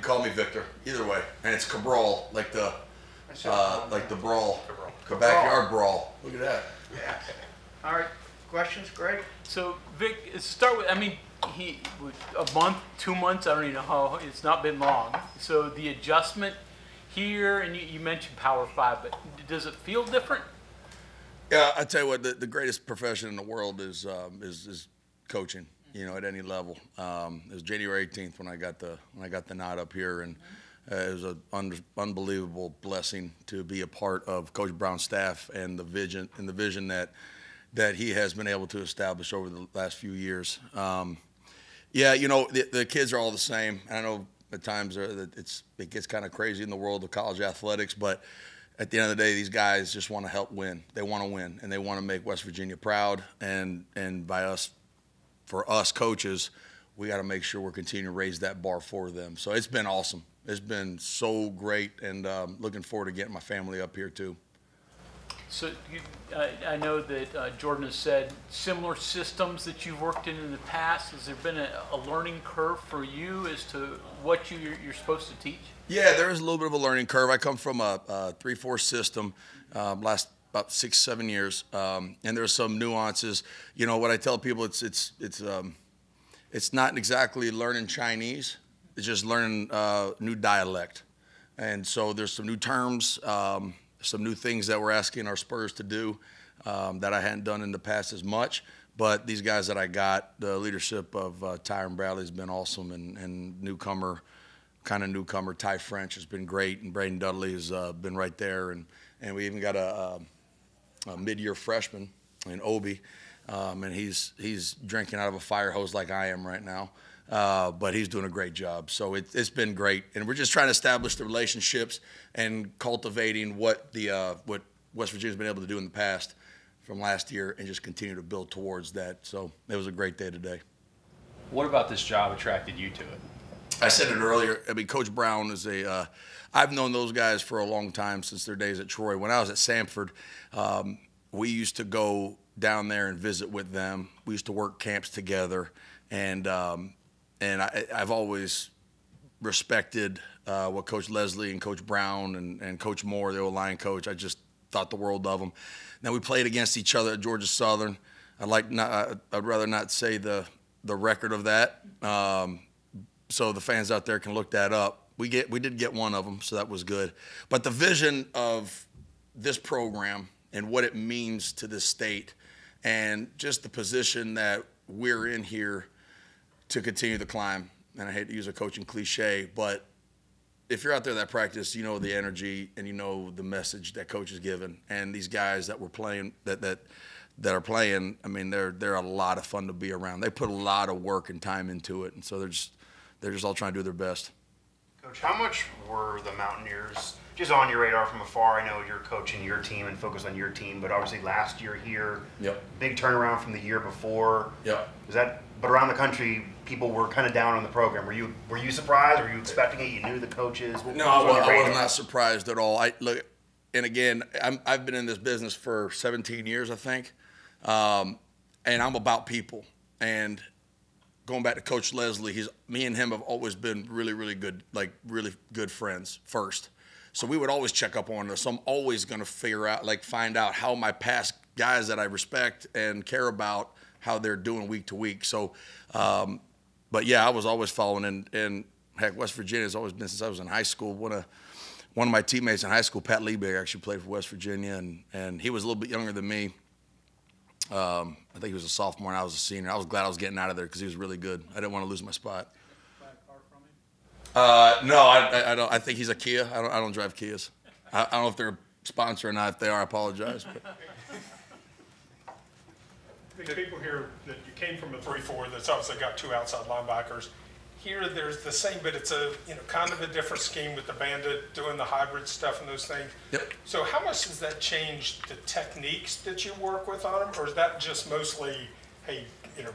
call me Victor. Either way, and it's Cabral, like the brawl, Cabral. backyard brawl. Look at that. Yeah. All right. Questions, Greg? So, Vic, start with, I mean, a month, 2 months, I don't even know how, it's not been long. So the adjustment here, and you mentioned Power 5, but does it feel different? Yeah, I tell you what, the greatest profession in the world is coaching. You know, at any level. It was January 18th when I got the nod up here, and it was an unbelievable blessing to be a part of Coach Brown's staff and the vision that he has been able to establish over the last few years. Yeah, you know, the kids are all the same. I know at times it gets kind of crazy in the world of college athletics, but at the end of the day, these guys just want to help win. They want to win, and they want to make West Virginia proud. And for us coaches, we got to make sure we're continuing to raise that bar for them. So it's been awesome. It's been so great, and looking forward to getting my family up here too. So I know that Jordan has said similar systems that you've worked in the past. Has there been a learning curve for you as to what you're supposed to teach? Yeah, there is a little bit of a learning curve. I come from a 3-4 system last about 6-7 years, and there's some nuances. You know what I tell people? It's not exactly learning Chinese. It's just learning new dialect, and so there's some new terms. Some new things that we're asking our Spurs to do that I hadn't done in the past as much. But these guys that I got, the leadership of Tyron Bradley has been awesome, and newcomer Ty French has been great, and Braden Dudley has been right there, and we even got a mid-year freshman in Obi, and he's drinking out of a fire hose like I am right now. But he's doing a great job. So it's been great. And we're just trying to establish the relationships and cultivating what West Virginia's been able to do in the past from last year and just continue to build towards that. So it was a great day today. What about this job attracted you to it? I said it earlier. I mean, Coach Brown is I've known those guys for a long time, since their days at Troy. When I was at Samford, we used to go down there and visit with them. We used to work camps together. And I've always respected what Coach Leslie and Coach Brown and Coach Moore, the O-line coach. I just thought the world of them. Now we played against each other at Georgia Southern. I'd rather not say the record of that, so the fans out there can look that up. We did get one of them, so that was good. But the vision of this program and what it means to this state, and just the position that we're in here to continue the climb, and I hate to use a coaching cliche, but if you're out there that practice, you know the energy and you know the message that coach is giving. And these guys that we're playing, that are playing, I mean, they're a lot of fun to be around. They put a lot of work and time into it, and so they're just all trying to do their best. Coach, how much were the Mountaineers just on your radar from afar? I know you're coaching your team and focused on your team, but obviously last year here, yep, big turnaround from the year before. Yep. But around the country, people were kind of down on the program. Were you surprised? Were you expecting it? You knew the coaches? No, I was not surprised at all. Look, and again, I've been in this business for 17 years, I think, and I'm about people. And going back to Coach Leslie, me and him have always been really, really good, like really good friends first. So we would always check up on us. I'm always going to find out how my past guys that I respect and care about, how they're doing week to week. So, but yeah, I was always following, and heck, West Virginia has always been since I was in high school. One of my teammates in high school, Pat Liebig, actually played for West Virginia, and he was a little bit younger than me. I think he was a sophomore and I was a senior. I was glad I was getting out of there because he was really good. I didn't want to lose my spot. Buy a car from him? No, I don't. I think he's a Kia. I don't drive Kias. I don't know if they're a sponsor or not. If they are, I apologize. But. I think people here that you came from a 3-4 that's obviously got two outside linebackers. Here, there's the same, but it's a kind of a different scheme with the bandit doing the hybrid stuff and those things. Yep. So how much has that changed the techniques that you work with on them, or is that just mostly, hey,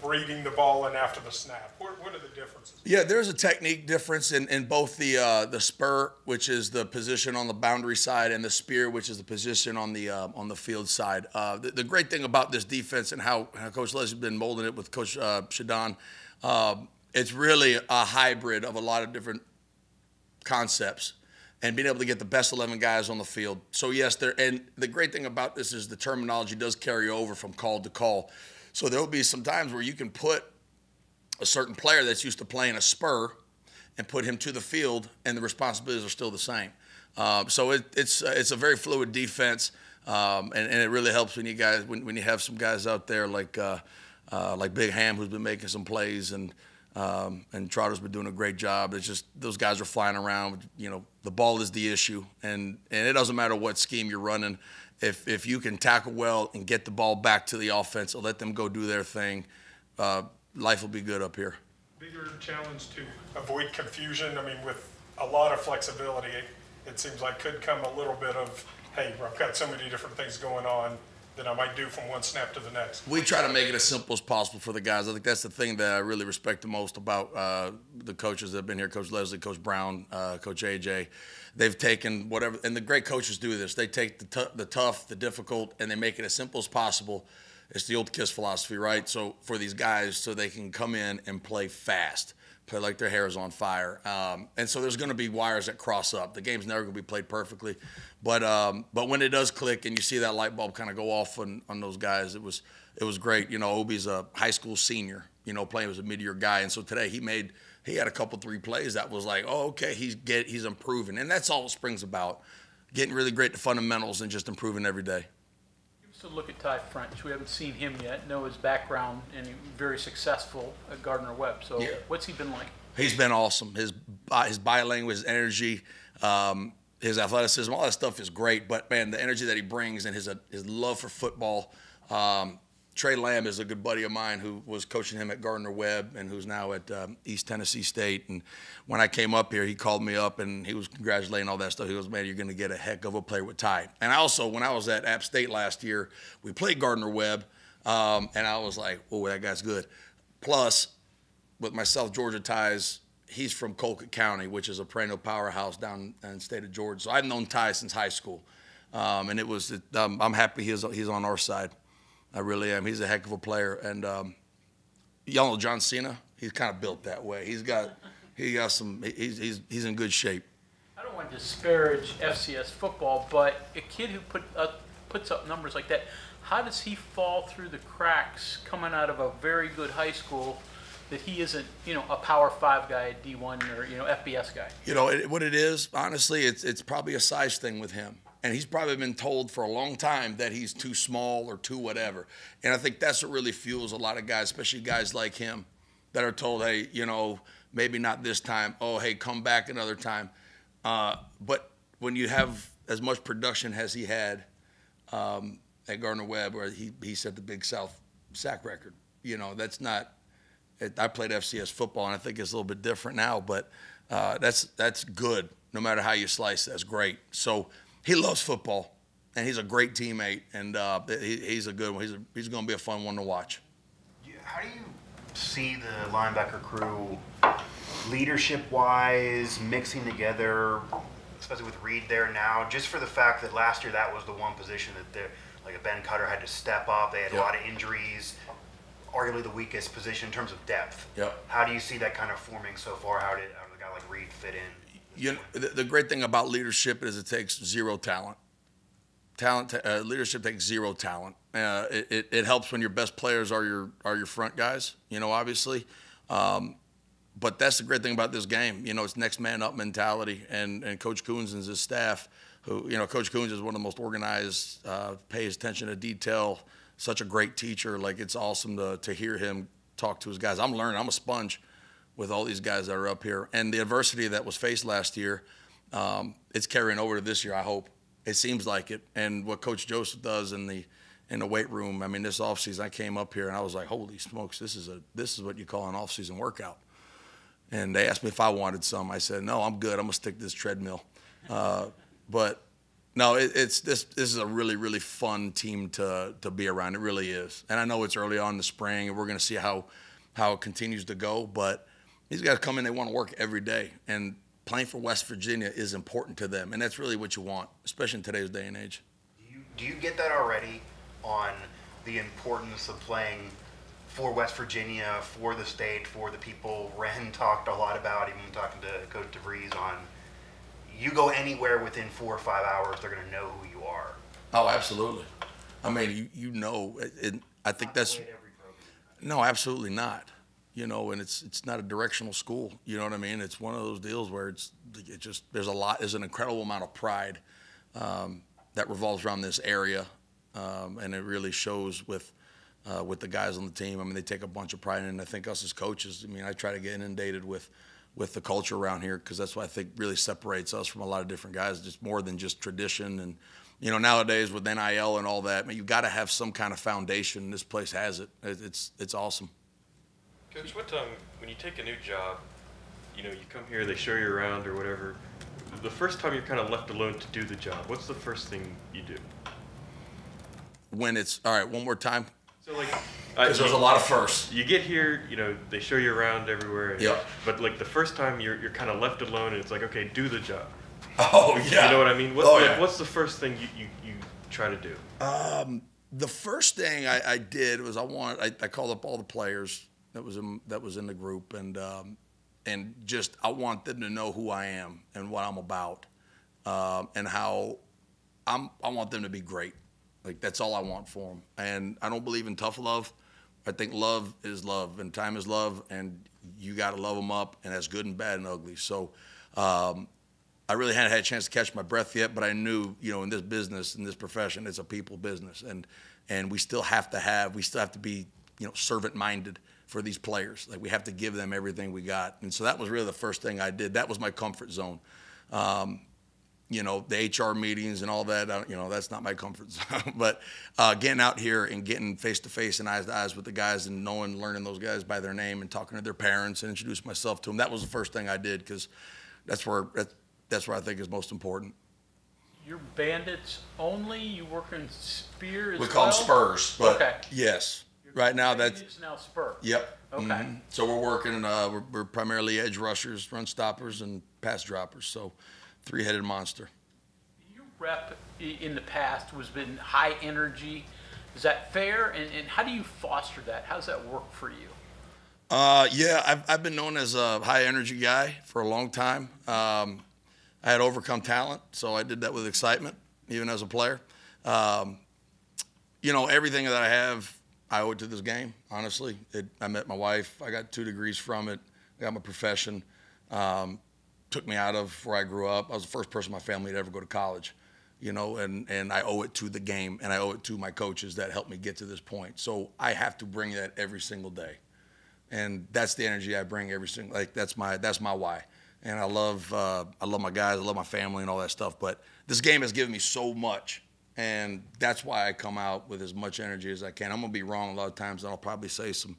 breeding the ball in after the snap? What are the differences? Yeah, there's a technique difference in both the spur, which is the position on the boundary side, and the spear, which is the position on the field side. The great thing about this defense and how Coach Leslie's been molding it with Coach Shadon, it's really a hybrid of a lot of different concepts and being able to get the best 11 guys on the field. So yes, and the great thing about this is the terminology does carry over from call to call. So there will be some times where you can put a certain player that's used to playing a spur and put him to the field, and the responsibilities are still the same. So it's a very fluid defense, and it really helps when you have some guys out there like Big Ham, who's been making some plays, and Trotter's been doing a great job. It's just those guys are flying around. The ball is the issue, and it doesn't matter what scheme you're running. If you can tackle well and get the ball back to the offense or let them go do their thing, life will be good up here. Bigger challenge to avoid confusion. I mean, with a lot of flexibility, it seems like could come a little bit of, hey, I've got so many different things going on that I might do from one snap to the next. We try to make it as simple as possible for the guys. I think that's the thing that I really respect the most about the coaches that have been here, Coach Leslie, Coach Brown, Coach AJ. They've taken whatever, and the great coaches do this. They take the tough, the difficult, and they make it as simple as possible. It's the old KISS philosophy, right? So for these guys, so they can come in and play fast, play like their hair is on fire. And so there's going to be wires that cross up. The game's never going to be played perfectly. But when it does click and you see that light bulb kind of go off on those guys, it was great. Obi's a high school senior, playing as a mid-year guy. And so today he had a couple 3 plays that was like, oh, okay, he's improving. And that's all it springs about, getting really great at fundamentals and just improving every day. To look at Ty French. We haven't seen him yet, know his background, and he's very successful at Gardner-Webb. So What's he been like? He's been awesome. His body language, his energy, his athleticism, all that stuff is great. But, man, the energy that he brings and his love for football. Trey Lamb is a good buddy of mine who was coaching him at Gardner-Webb and who's now at East Tennessee State. And when I came up here, he called me up and he was congratulating all that stuff. He goes, man, you're going to get a heck of a player with Ty. And also, when I was at App State last year, we played Gardner-Webb, and I was like, oh, that guy's good. Plus, with my South Georgia ties, he's from Colquitt County, which is a perennial powerhouse down in the state of Georgia. So I've known Ty since high school. And I'm happy he's on our side. I really am. He's a heck of a player, and y'all know John Cena. He's kind of built that way. He's in good shape. I don't want to disparage FCS football, but a kid who puts up numbers like that, how does he fall through the cracks coming out of a very good high school that he isn't, a Power 5 guy, D1 or FBS guy? What it is, honestly, it's probably a size thing with him. And he's probably been told for a long time that he's too small or too whatever. And I think that's what really fuels a lot of guys, especially guys like him, that are told, hey, maybe not this time. Oh, hey, come back another time. But when you have as much production as he had at Gardner-Webb, where he set the Big South sack record, that's not – I played FCS football, and I think it's a little bit different now. But that's good. No matter how you slice, that's great. So – he loves football, and he's a great teammate, and he's a good one. He's going to be a fun one to watch. How do you see the linebacker crew leadership-wise mixing together, especially with Reed there now, just for the fact that last year that was the one position that like a Ben Cutter had to step up. They had a lot of injuries, arguably the weakest position in terms of depth. Yep. How do you see that kind of forming so far? How did a guy like Reed fit in? The great thing about leadership is it takes zero talent. Leadership takes zero talent. It helps when your best players are your front guys, obviously. But that's the great thing about this game. It's next man up mentality, and Coach Coons and his staff, who, Coach Coons is one of the most organized, pays attention to detail, such a great teacher. Like, it's awesome to hear him talk to his guys. I'm learning. I'm a sponge with all these guys that are up here. And the adversity that was faced last year, it's carrying over to this year, I hope. It seems like it. And what Coach Joseph does in the weight room, I mean, this offseason I came up here and I was like, holy smokes, this is what you call an offseason workout. And they asked me if I wanted some. I said, no, I'm good. I'm going to stick to this treadmill. But no, this is a really, really fun team to be around. It really is. And I know it's early on in the spring, and we're going to see how it continues to go. But these guys come in, they want to work every day. And playing for West Virginia is important to them. And that's really what you want, especially in today's day and age. Do you get that already on the importance of playing for West Virginia, for the state, for the people? Ren talked a lot about, even talking to Coach DeVries on you go anywhere within 4 or 5 hours, they're going to know who you are. Oh, absolutely. I mean, you know, I think that's no, absolutely not. You know, and it's not a directional school. You know what I mean? It's one of those deals where it just there's an incredible amount of pride that revolves around this area, and it really shows with the guys on the team. I mean, they take a bunch of pride in it. I think us as coaches, I mean, I try to get inundated with the culture around here, because that's what I think really separates us from a lot of different guys. Just more than just tradition. And you know, nowadays with NIL and all that, I mean, you got to have some kind of foundation. This place has it. It's awesome. Coach, when you take a new job, you know, you come here, they show you around or whatever. The first time you're kind of left alone to do the job, what's the first thing you do? When it's all right, one more time. So like, Because there's a lot of firsts. You get here, you know, they show you around everywhere. And, Yep. But like the first time you're kind of left alone, and it's like, okay, do the job. Oh yeah. You know what I mean? What's the first thing you try to do? The first thing I did was I called up all the players that was in the group, and just I want them to know who I am and what I'm about, and how I want them to be great. Like, that's all I want for them. And I don't believe in tough love. I think love is love, and time is love, and you got to love them up, and that's good and bad and ugly. So I really hadn't had a chance to catch my breath yet, but I knew, you know, in this business, in this profession, it's a people business, and we still have to be, you know, servant-minded for these players. Like, we have to give them everything we got. And so that was really the first thing I did. That was my comfort zone. You know, the HR meetings and all that, you know, that's not my comfort zone. But getting out here and getting face-to-face and eyes-to-eyes with the guys, and learning those guys by their name and talking to their parents and introducing myself to them, that was the first thing I did, because that's where I think is most important. You're Bandits only? You work in Spear as well? We call them Spurs. But okay. Yes. Right now, Bandits now Spur. Yep. Okay. Mm-hmm. So we're working, we're primarily edge rushers, run stoppers, and pass droppers. So three-headed monster. Your rep in the past has been high energy. Is that fair? And how do you foster that? How does that work for you? Yeah, I've been known as a high energy guy for a long time. I had overcome talent, so I did that with excitement, even as a player. You know, everything that I have, I owe it to this game, honestly. I met my wife. I got 2 degrees from it. I got my profession. Took me out of where I grew up. I was the first person in my family to ever go to college, you know, and I owe it to the game, and I owe it to my coaches that helped me get to this point. So I have to bring that every single day. And that's the energy I bring every single, like, that's my why. And I love my guys, I love my family and all that stuff. But this game has given me so much, and that's why I come out with as much energy as I can. I'm gonna be wrong a lot of times, and I'll probably say some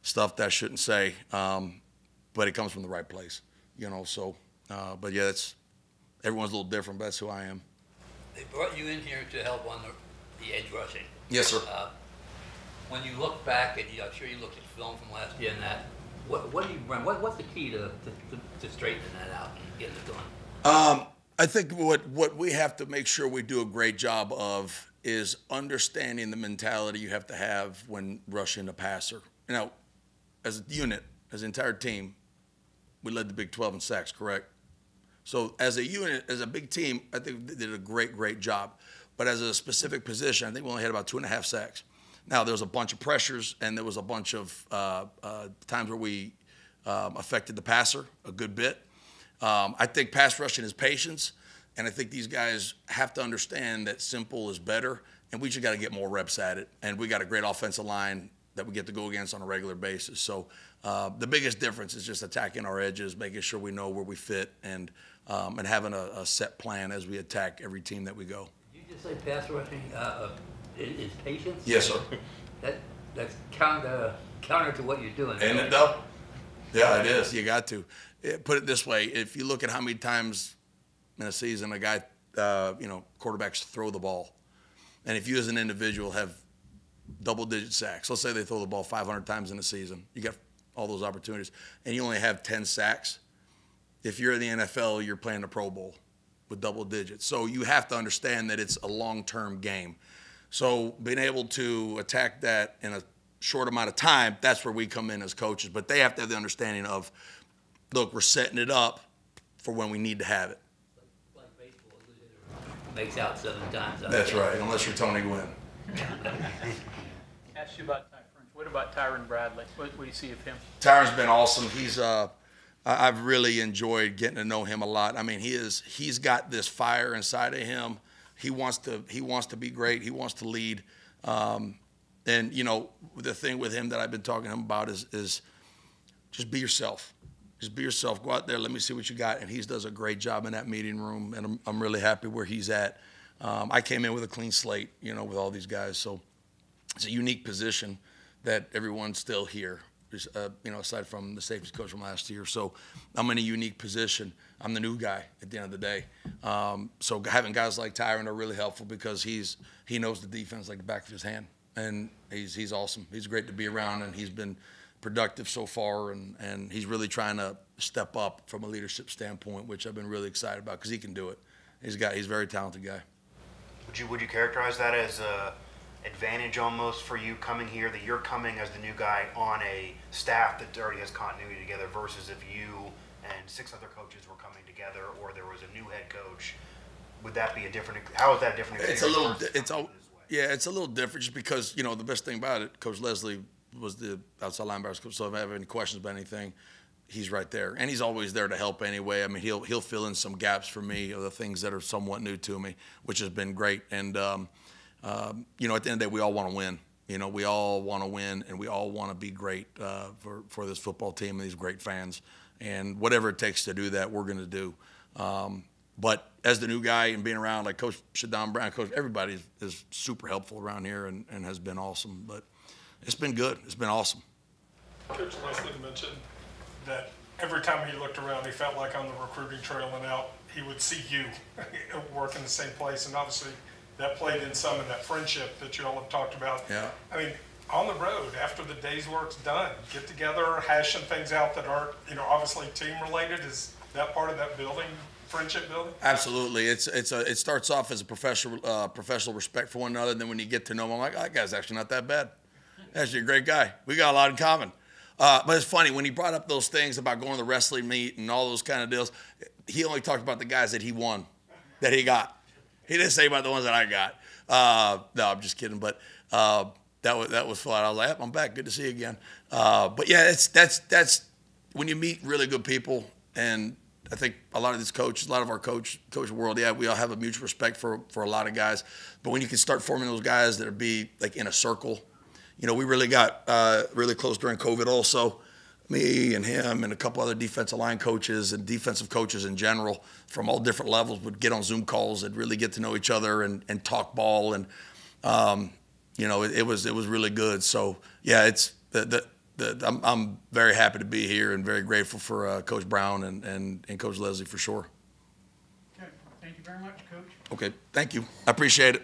stuff that I shouldn't say, but it comes from the right place, you know. So, but yeah, everyone's a little different, but that's who I am. They brought you in here to help on the edge rushing. Yes, sir. When you look back, and I'm sure you looked at film from last year and that, what do you run? What's the key to straightening that out and getting it done? I think what we have to make sure we do a great job of is understanding the mentality you have to have when rushing a passer. You know, as a unit, as an entire team, we led the Big 12 in sacks, correct? So as a unit, as a big team, I think they did a great job. But as a specific position, I think we only had about 2.5 sacks. Now, there was a bunch of pressures, and there was a bunch of times where we affected the passer a good bit. I think pass rushing is patience, and I think these guys have to understand that simple is better, and we just got to get more reps at it. And we got a great offensive line that we get to go against on a regular basis. So the biggest difference is just attacking our edges, making sure we know where we fit, and having a set plan as we attack every team that we go. Did you just say pass rushing is patience? Yes, sir. That's counter to what you're doing. Ain't it though? Yeah, it is. You got to. Put it this way: if you look at how many times in a season a guy, quarterbacks throw the ball, and if you as an individual have double-digit sacks, let's say they throw the ball 500 times in a season, you got all those opportunities, and you only have 10 sacks. If you're in the NFL, you're playing the Pro Bowl with double digits. So you have to understand that it's a long-term game. So being able to attack that in a short amount of time, that's where we come in as coaches. But they have to have the understanding of, look, we're setting it up for when we need to have it. makes out 7 times. That's right, unless you're Tony Gwynn. Ask you about Ty French. What about Tyron Bradley? What do you see of him? Tyron's been awesome. I've really enjoyed getting to know him a lot. I mean, he's got this fire inside of him. He wants to be great. He wants to lead. And you know, the thing with him that I've been talking to him about is just be yourself. Just be yourself. Go out there. Let me see what you got. And he does a great job in that meeting room. And I'm really happy where he's at. I came in with a clean slate, you know, with all these guys. So it's a unique position that everyone's still here. You know, aside from the safeties coach from last year. So I'm in a unique position. I'm the new guy at the end of the day. So having guys like Tyron are really helpful because he knows the defense like the back of his hand. And he's awesome. He's great to be around, and he's been productive so far, and he's really trying to step up from a leadership standpoint, which I've been really excited about because he can do it. He's a very talented guy. Would you characterize that as a advantage almost for you coming here, that you're coming as the new guy on a staff that already has continuity together versus if you and 6 other coaches were coming together or there was a new head coach? Would that be a different? How is that a different experience? It's a little different just because, you know, the best thing about it, Coach Leslie was the outside linebackers coach, so if I have any questions about anything, he's right there. And he's always there to help anyway. I mean, he'll fill in some gaps for me or the things that are somewhat new to me, which has been great. And, you know, at the end of the day, we all want to win. You know, we all want to win, and we all want to be great for this football team and these great fans. And whatever it takes to do that, we're going to do. But as the new guy and being around, like Coach Shadon Brown, Coach, everybody is super helpful around here and has been awesome. But it's been good. It's been awesome. Coach Leslie mentioned that every time he looked around, he felt like on the recruiting trail and out, he would see you work in the same place. And obviously that played in some of that friendship that you all have talked about. Yeah. I mean, on the road, after the day's work's done, get together, hashing things out that aren't, you know, obviously team related. Is that part of that building? Friendship building? Absolutely. It starts off as a professional respect for one another, and then when you get to know him, I'm like, oh, that guy's actually not that bad. Actually a great guy. We got a lot in common. But it's funny, when he brought up those things about going to the wrestling meet and all those kind of deals, he only talked about the guys that he won, that he got. He didn't say about the ones that I got. No, I'm just kidding. But that was fun. I was like, yep, I'm back. Good to see you again. But yeah, that's when you meet really good people, and I think a lot of these coaches, a lot of our coach world, yeah, we all have a mutual respect for a lot of guys. But when you can start forming those guys that are be like in a circle, you know, we really got really close during COVID also. Me and him and a couple other defensive line coaches and defensive coaches in general from all different levels would get on Zoom calls and really get to know each other and talk ball. And, you know, it was really good. So, yeah, I'm very happy to be here and very grateful for Coach Brown and Coach Leslie for sure. Okay, thank you very much, Coach. Okay, thank you. I appreciate it.